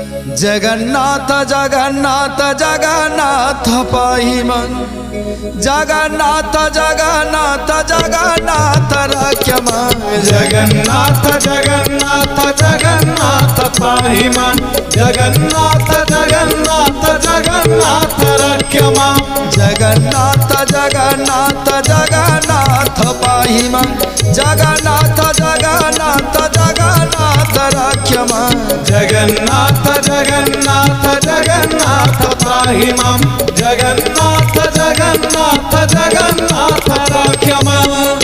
जगन्नाथ जगन्नाथ जगन्नाथ पाहि मन, जगन्नाथ जगन्नाथ जगन्नाथ रक्ष मन, जगन्नाथ जगन्नाथ जगन्नाथ पाहि मां, जगन्नाथ जगन्नाथ जगन्नाथ रक्ष मां, जगन्नाथ जगन्नाथ जगन्नाथ पाहि मन, जगन्नाथ जगन्नाथ जगन्नाथ रक्ष मन, जगन्नाथ जगन्नाथ जगन्नाथ पाहि मां, जगन्नाथ जगन्नाथ जगन्नाथ रक्ष मां।